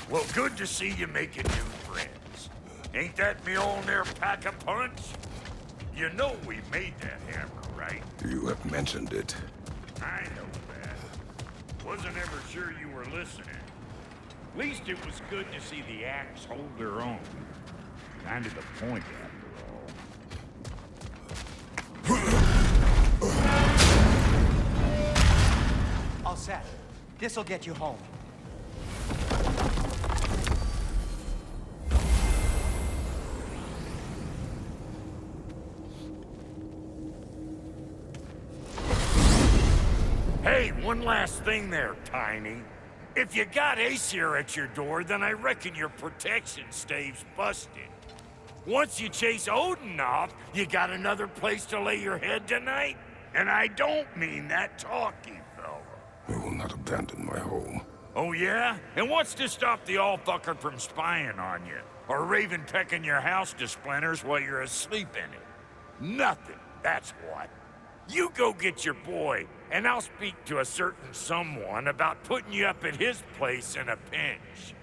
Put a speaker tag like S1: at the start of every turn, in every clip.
S1: Well, good to see you making new friends. Ain't that Mjolnir pack a punch? You know we made that hammer, right?
S2: You have mentioned it.
S1: I know that. Wasn't ever sure you were listening. At least it was good to see the axe hold their own. Kind of the point, after all.
S3: All set. This'll get you home.
S1: Hey, one last thing there, Tiny. If you got Aesir at your door, then I reckon your protection stave's busted. Once you chase Odin off, you got another place to lay your head tonight? And I don't mean that talky fella.
S2: I will not abandon my home.
S1: Oh yeah? And what's to stop the all-fucker from spying on you? Or Raven pecking your house to splinters while you're asleep in it? Nothing, that's what. You go get your boy, and I'll speak to a certain someone about putting you up at his place in a pinch.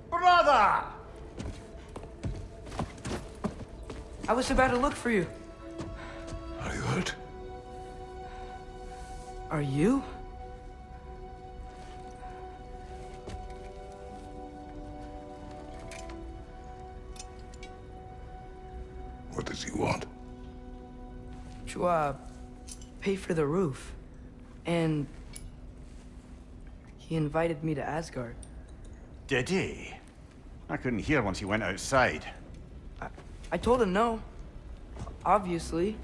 S3: Brother!
S4: I was about to look for you.
S2: Are you hurt?
S4: Are you?
S2: What does he want?
S4: To, pay for the roof. And he invited me to Asgard.
S3: Did he? I couldn't hear once he went outside.
S4: I told him no. Obviously.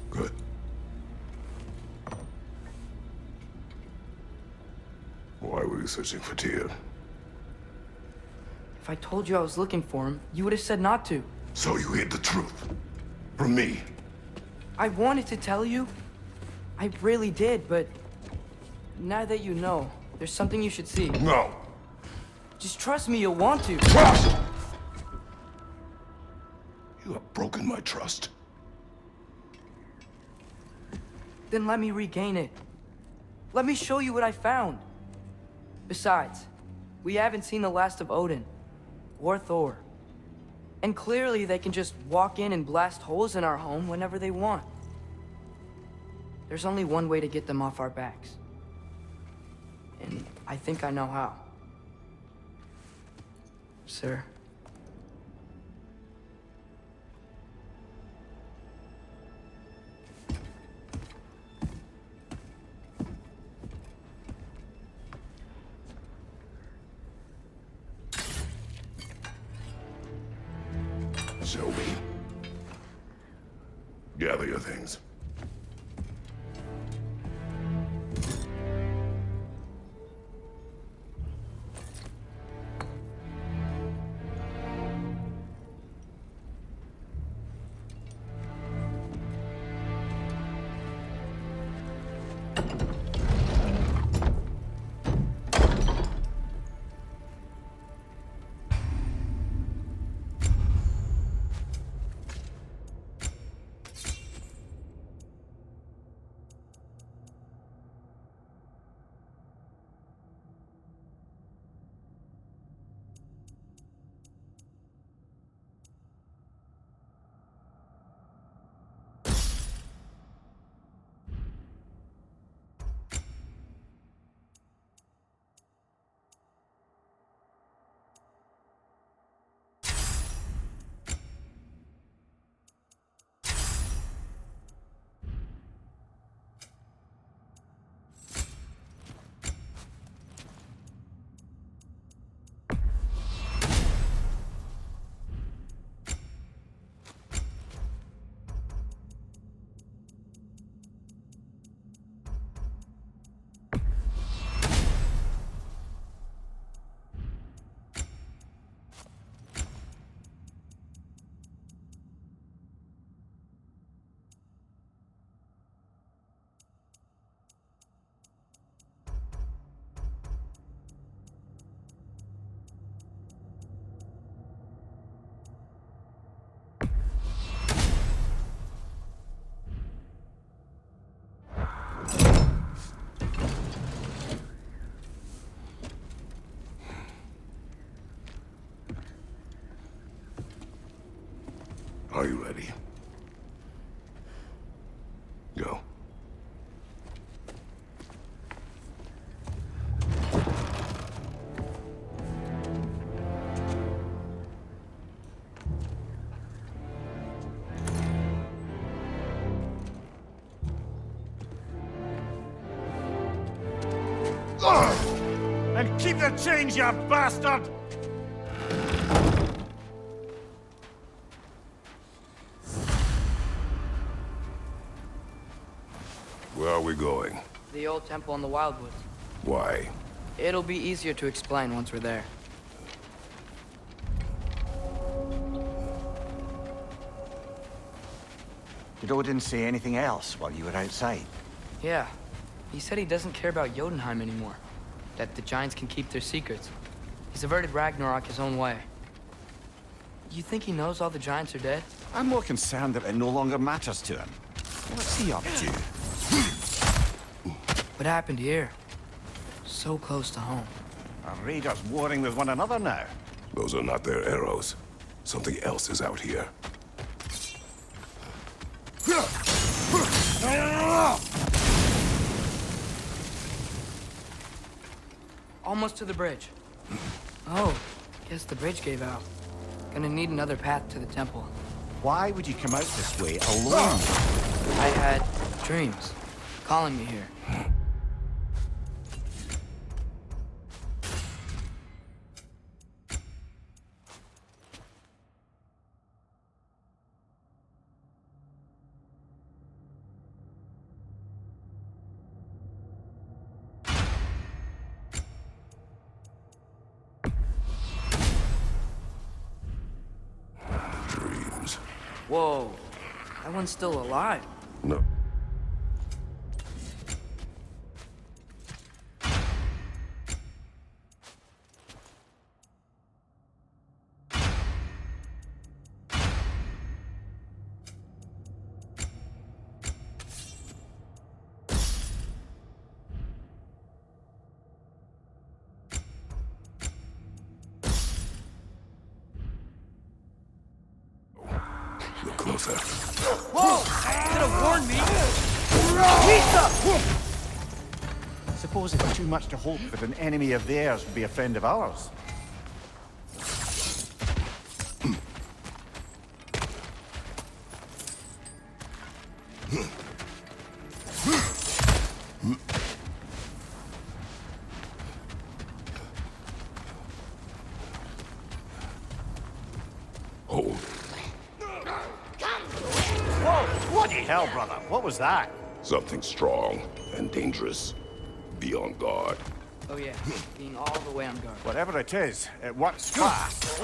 S2: Good. Why were you searching for Tyr?
S4: If I told you I was looking for him, you would have said not to.
S2: So you hid the truth. From me.
S4: I wanted to tell you. I really did, but now that you know, there's something you should see.
S2: No.
S4: Just trust me, you'll want to.
S2: Trust! You have broken my trust.
S4: Then let me regain it. Let me show you what I found. Besides, we haven't seen the last of Odin. Or Thor. And clearly they can just walk in and blast holes in our home whenever they want. There's only one way to get them off our backs. And I think I know how. Sir.
S2: Show me. Gather your things. Are you ready? Go.
S3: And keep the change, you bastard!
S2: Where are we going?
S4: The old temple in the Wildwoods.
S2: Why?
S4: It'll be easier to explain once we're there.
S3: Did Odin say anything else while you were outside?
S4: Yeah. He said he doesn't care about Jotunheim anymore. That the Giants can keep their secrets. He's averted Ragnarok his own way. You think he knows all the Giants are dead?
S3: I'm more concerned that it no longer matters to him. What's he up to?
S4: What happened here? So close to home.
S3: Are raiders warring with one another now?
S2: Those are not their arrows. Something else is out here.
S4: Almost to the bridge. Oh, guess the bridge gave out. Gonna need another path to the temple.
S3: Why would you come out this way alone?
S4: I had dreams calling me here.
S2: Dreams.
S4: Whoa, that one's still alive.
S2: No. Look closer.
S4: Whoa! Could have warned me!
S3: Suppose it's too much to hope that an enemy of theirs would be a friend of ours.
S2: Hold.
S3: Whoa! Bloody hell, brother! What was that?
S2: Something strong and dangerous. Be on guard.
S4: Oh yeah, being all the way on guard.
S3: Whatever it is, it works fast.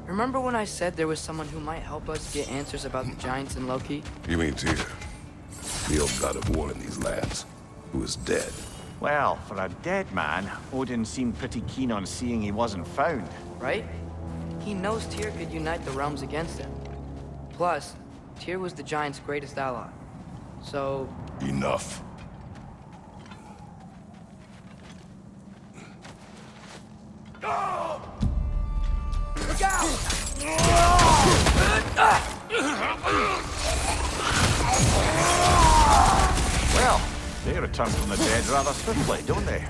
S4: Remember when I said there was someone who might help us get answers about the Giants and Loki?
S2: You mean Tyr? The old god of war in these lands, who is dead.
S3: Well, for a dead man, Odin seemed pretty keen on seeing he wasn't found.
S4: Right? He knows Tyr could unite the realms against him. Plus, Tyr was the Giants' greatest ally. So,
S2: Enough.
S4: look out!
S3: Well, they return from the dead rather swiftly, don't they?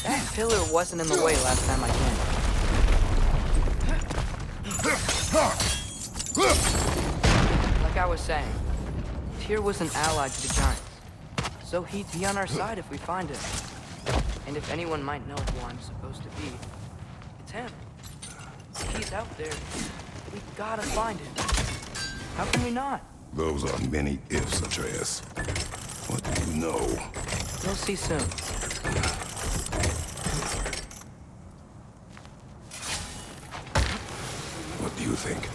S4: That pillar wasn't in the way last time I came. Like I was saying, Tyr was an ally to the Giants. So he'd be on our side if we find him. And if anyone might know who I'm supposed to be, it's him. If he's out there, we gotta find him. How can we not?
S2: Those are many ifs, Atreus. What do you know?
S4: You'll see soon.
S2: What do you think?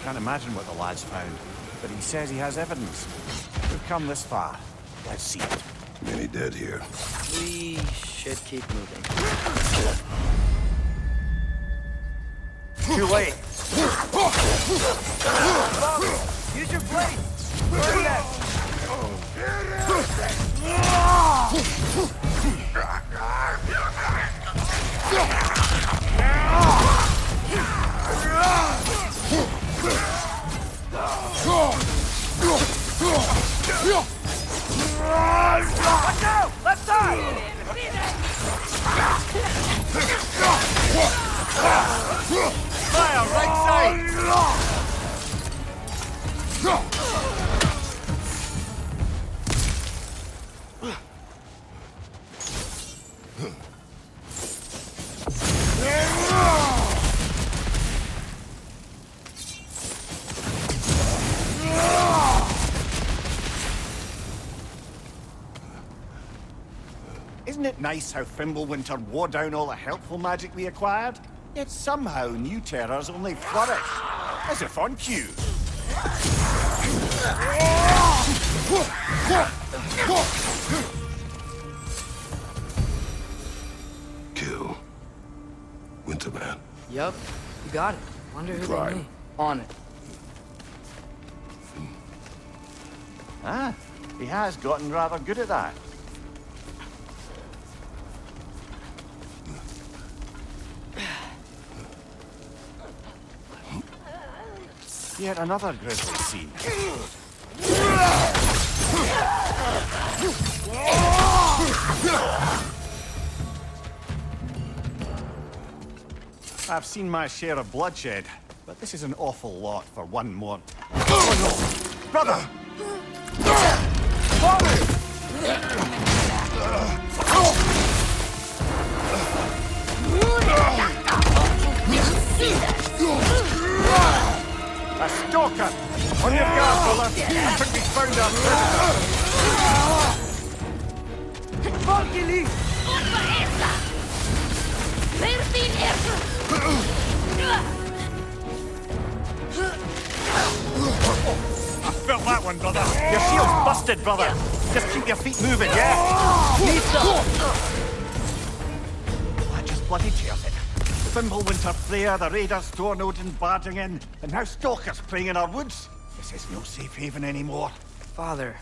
S3: Can't imagine what the lad's found, but he says he has evidence. We've come this far. Let's see it.
S2: Many dead here.
S4: We should keep moving.
S3: Too late.
S4: Use your blade! Burn that! Watch out! Left side! Fire, right side!
S3: Isn't it nice how Fimbulwinter wore down all the helpful magic we acquired? Yet somehow new terrors only flourish. As if on cue.
S2: Kill. Winterman.
S4: Yup, you got it. Wonder who they
S2: Climb.
S4: mean. On it.
S3: Ah, he has gotten rather good at that. Yet another grisly scene. I've seen my share of bloodshed, but this is an awful lot for one more. Oh no! Brother! A stalker! On your guard, brother! I think we found our prisoner!
S4: Valkyrie!
S3: I felt that one, brother! Your shield's busted, brother! Just keep your feet moving, yeah? That just bloody tears it. Fimbulwinter Freya, the raiders, Stornodin barging in, and now stalkers preying in our woods. This is no safe haven anymore.
S4: Father,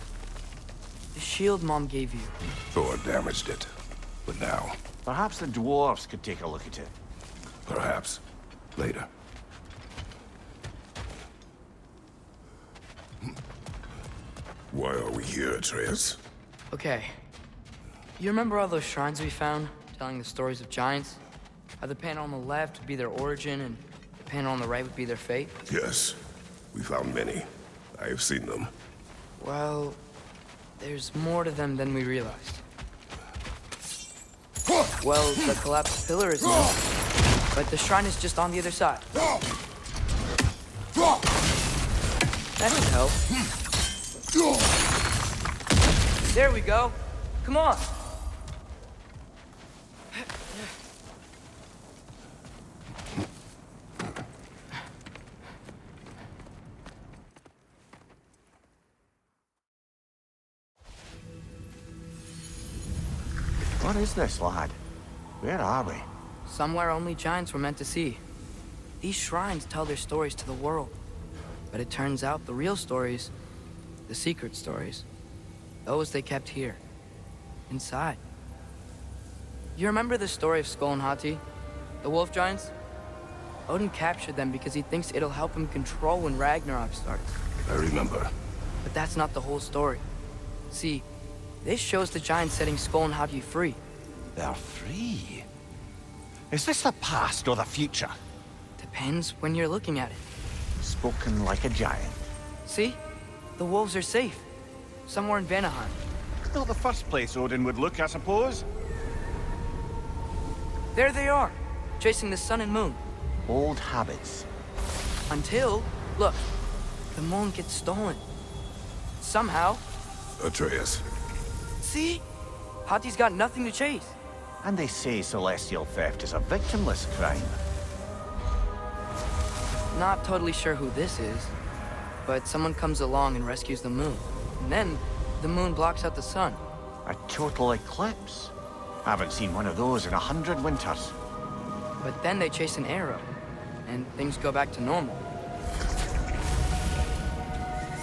S4: the shield Mom gave you.
S2: Thor damaged it. But now,
S3: Perhaps the dwarves could take a look at it.
S2: perhaps, later. Why are we here, Atreus?
S4: Okay. You remember all those shrines we found, telling the stories of giants? How the panel on the left would be their origin, and the panel on the right would be their fate?
S2: Yes, we found many. I have seen them.
S4: Well, there's more to them than we realized. Well, the collapsed pillar is new, but the shrine is just on the other side. That should help. There we go. Come on.
S3: What is this, lad? Where are we?
S4: Somewhere only giants were meant to see. These shrines tell their stories to the world. But it turns out the real stories, the secret stories, those they kept here, inside. You remember the story of Skull and Hati, the wolf giants? Odin captured them because he thinks it'll help him control when Ragnarok starts.
S2: I remember.
S4: But that's not the whole story. See, this shows the giants setting Skull and Hati free.
S3: They're free. Is this the past or the future?
S4: Depends when you're looking at it.
S3: Spoken like a giant.
S4: See? The wolves are safe. Somewhere in Vanaheim.
S3: Not the first place Odin would look, I suppose.
S4: There they are, chasing the sun and moon.
S3: Old habits.
S4: Until, look, the moon gets stolen. Somehow.
S2: Atreus.
S4: See? Hati's got nothing to chase.
S3: And they say celestial theft is a victimless crime.
S4: Not totally sure who this is, but someone comes along and rescues the moon. And then, the moon blocks out the sun.
S3: A total eclipse. Haven't seen one of those in 100 winters.
S4: But then they chase an arrow, and things go back to normal.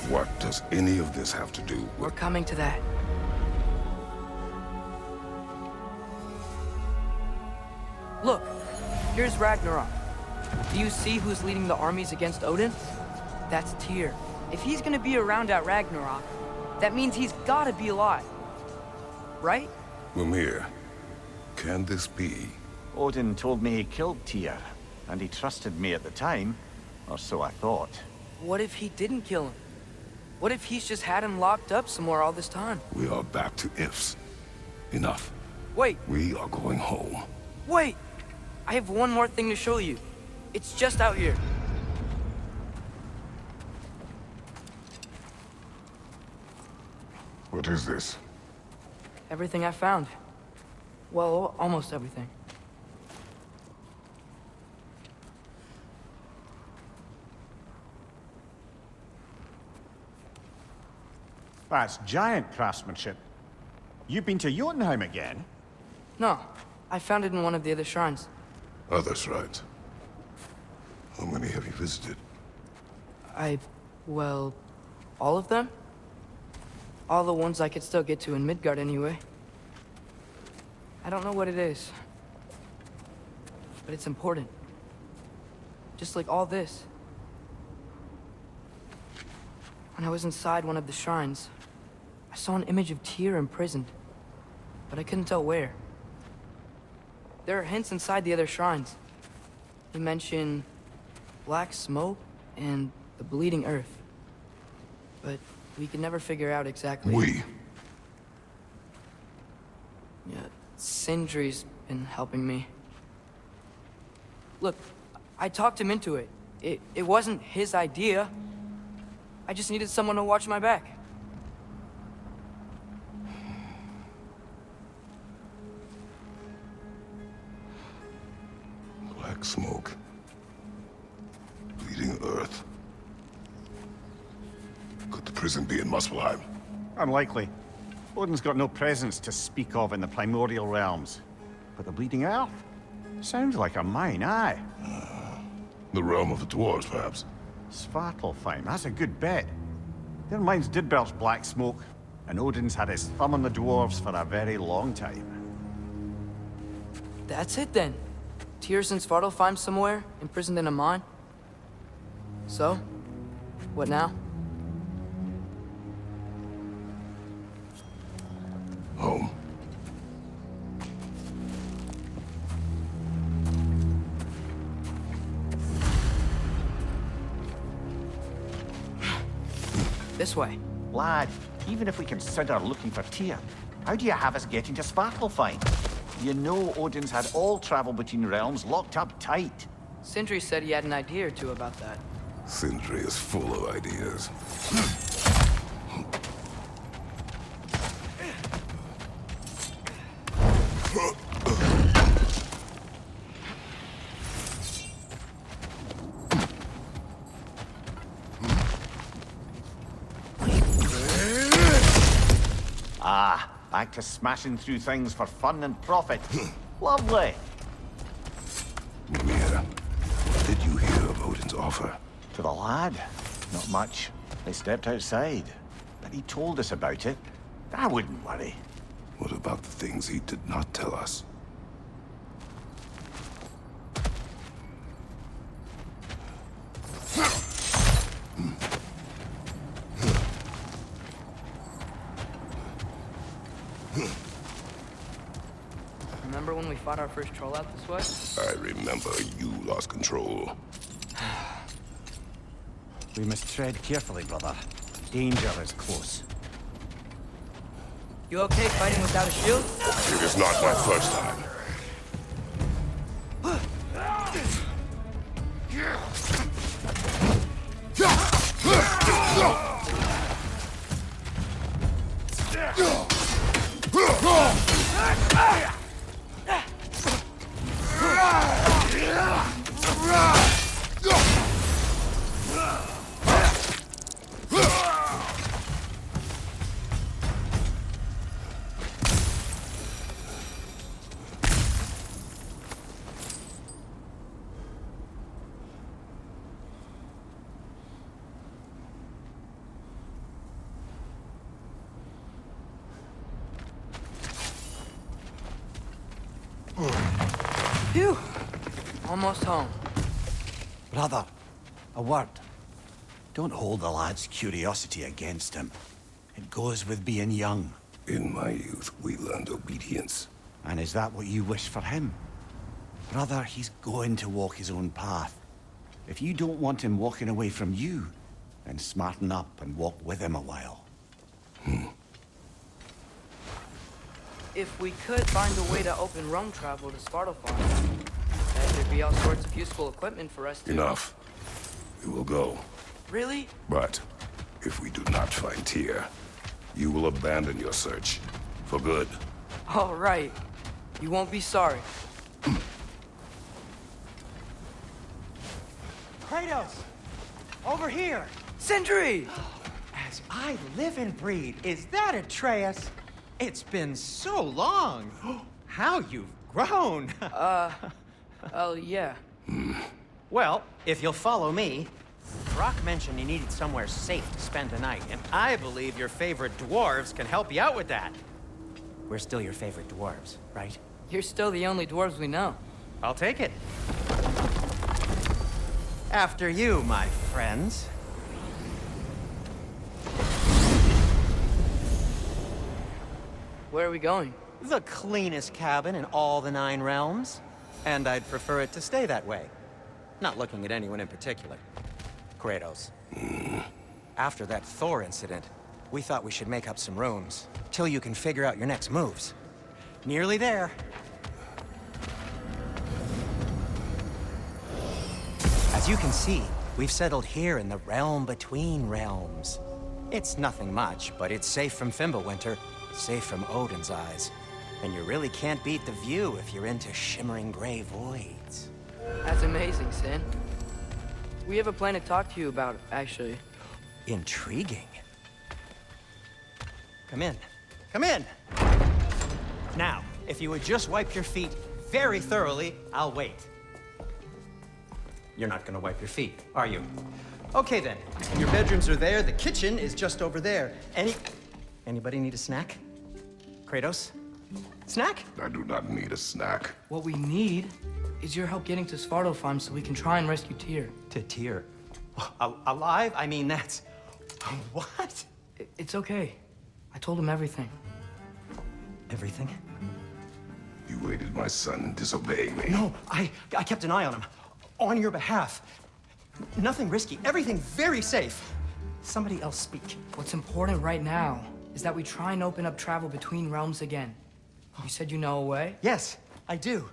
S2: What does any of this have to do
S4: We're
S2: with...
S4: coming to that. Look, here's Ragnarok. Do you see who's leading the armies against Odin? That's Tyr. If he's gonna be around at Ragnarok, that means he's gotta be alive. Right?
S2: Mimir, can this be?
S3: Odin told me he killed Tyr, and he trusted me at the time, or so I thought.
S4: What if he didn't kill him? What if he's just had him locked up somewhere all this time?
S2: We are back to ifs. Enough.
S4: Wait,
S2: We are going home.
S4: wait! I have one more thing to show you. It's just out here.
S2: What is this?
S4: Everything I found. Well, almost everything.
S3: That's giant craftsmanship. You've been to Jotunheim again?
S4: No, I found it in one of the other shrines.
S2: Other shrines. How many have you visited?
S4: Well, all of them? All the ones I could still get to in Midgard anyway. I don't know what it is, but it's important. Just like all this. When I was inside one of the shrines, I saw an image of Tyr imprisoned, but I couldn't tell where. There are hints inside the other shrines. They mention black smoke and the bleeding earth. But we could never figure out exactly...
S2: We.
S4: Yeah, Sindri's been helping me. Look, I talked him into it. It wasn't his idea. I just needed someone to watch my back.
S2: Black smoke. Bleeding earth. Could the prison be in Muspelheim?
S3: Unlikely. Odin's got no presence to speak of in the primordial realms. But the Bleeding Earth? Sounds like a mine, aye.
S2: The realm of the dwarves, perhaps.
S3: Svartalfheim, that's a good bet. Their mines did belch black smoke, and Odin's had his thumb on the dwarves for a very long time.
S4: That's it then. Tyr's in Svartalfheim somewhere, imprisoned in a mine. So, what now?
S2: Home.
S4: This way.
S3: Lad, even if we consider looking for Tyr, how do you have us getting to Svartalfheim? You know Odin's had all travel between realms locked up tight.
S4: Sindri said he had an idea or two about that.
S2: Sindri is full of ideas.
S3: Ah, back to smashing through things for fun and profit. Lovely.
S2: Mimir, what did you hear of Odin's offer?
S3: To the lad? Not much. They stepped outside. But he told us about it. I wouldn't worry.
S2: What about the things he did not tell us?
S4: Remember when we fought our first troll out this way?
S2: I remember you lost control.
S3: We must tread carefully, brother. Danger is close.
S4: You okay fighting without a shield?
S2: It is not my first time.
S4: Phew! Almost home.
S3: Brother, a word. Don't hold the lad's curiosity against him. It goes with being young.
S2: In my youth, we learned obedience.
S3: And is that what you wish for him? Brother, he's going to walk his own path. If you don't want him walking away from you, then smarten up and walk with him a while.
S4: If we could find a way to open roam travel to Svartalfheim, then there'd be all sorts of useful equipment for us to...
S2: Enough. We will go.
S4: Really?
S2: But if we do not find Tyr, you will abandon your search. For good.
S4: All right. You won't be sorry.
S5: Kratos! Over here!
S4: Sentry!
S5: As I live and breathe, is that Atreus? It's been so long! How you've grown!
S4: Oh, yeah.
S5: Well, if you'll follow me, Brock mentioned he needed somewhere safe to spend the night, and I believe your favorite dwarves can help you out with that. We're still your favorite dwarves, right?
S4: You're still the only dwarves we know.
S5: I'll take it. After you, my friends.
S4: Where are we going?
S5: The cleanest cabin in all the 9 realms. And I'd prefer it to stay that way. Not looking at anyone in particular. Kratos. After that Thor incident, we thought we should make up some rooms, till you can figure out your next moves. Nearly there. As you can see, we've settled here in the realm between realms. It's nothing much, but it's safe from Fimbulwinter, safe from Odin's eyes. And you really can't beat the view if you're into shimmering gray voids.
S4: That's amazing, Sin. We have a plan to talk to you about, actually.
S5: Intriguing. Come in. Come in! Now, if you would just wipe your feet very thoroughly, I'll wait. You're not gonna wipe your feet, are you? Okay then. Your bedrooms are there, the kitchen is just over there. Anybody need a snack? Kratos? Snack?
S2: I do not need a snack.
S4: What we need is your help getting to Svartalfheim so we can try and rescue Tyr.
S5: To Tyr. Alive? I mean, that's... What?
S4: It's okay. I told him everything.
S5: Everything?
S2: You aided my son in disobeying me.
S5: No, I kept an eye on him. On your behalf. Nothing risky. Everything very safe. Somebody else speak.
S4: What's important right now is that we try and open up travel between realms again. You said you know a way?
S5: Yes, I do.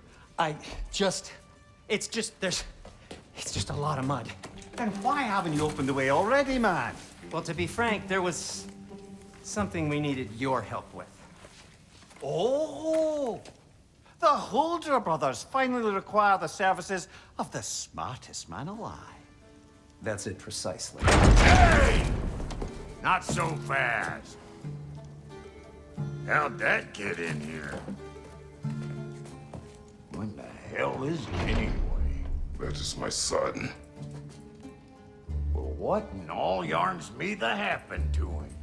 S5: It's just a lot of mud.
S3: Then why haven't you opened the way already, man?
S5: Well, to be frank, there was something we needed your help with.
S3: Oh! The Holder brothers finally require the services of the smartest man alive.
S5: That's it precisely.
S1: Hey! Not so fast. How'd that get in here? When the hell is he anyway?
S2: That is my son.
S1: Well, what in all yarns me that happened to him?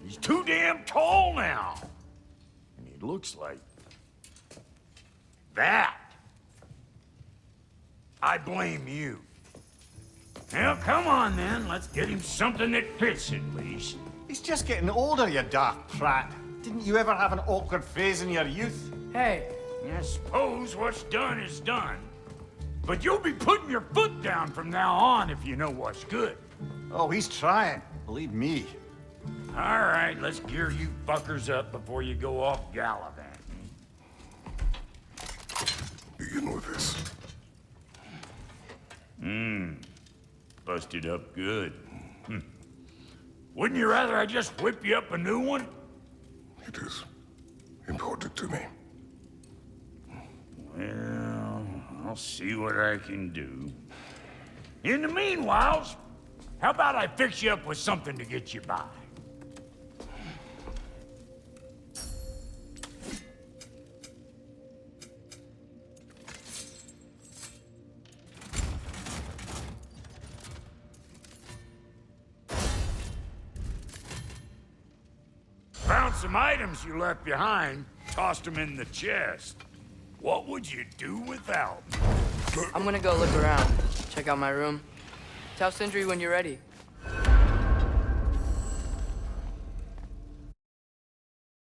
S1: He's too damn tall now. And he looks like... that. I blame you. Now, come on then. Let's get him something that fits at least.
S3: He's just getting older, you daft prat. Didn't you ever have an awkward phase in your youth?
S4: Hey,
S1: I suppose what's done is done. But you'll be putting your foot down from now on if you know what's good.
S3: Oh, he's trying. Believe me.
S1: All right, let's gear you fuckers up before you go off gallivanting.
S2: Begin with this.
S1: Busted up good. Wouldn't you rather I just whip you up a new one?
S2: It is important to me.
S1: Well, I'll see what I can do. In the meanwhile, how about I fix you up with something to get you by? Found some items you left behind, tossed them in the chest. What would you do without me?
S4: I'm gonna go look around. Check out my room. Tell Sindri when you're ready.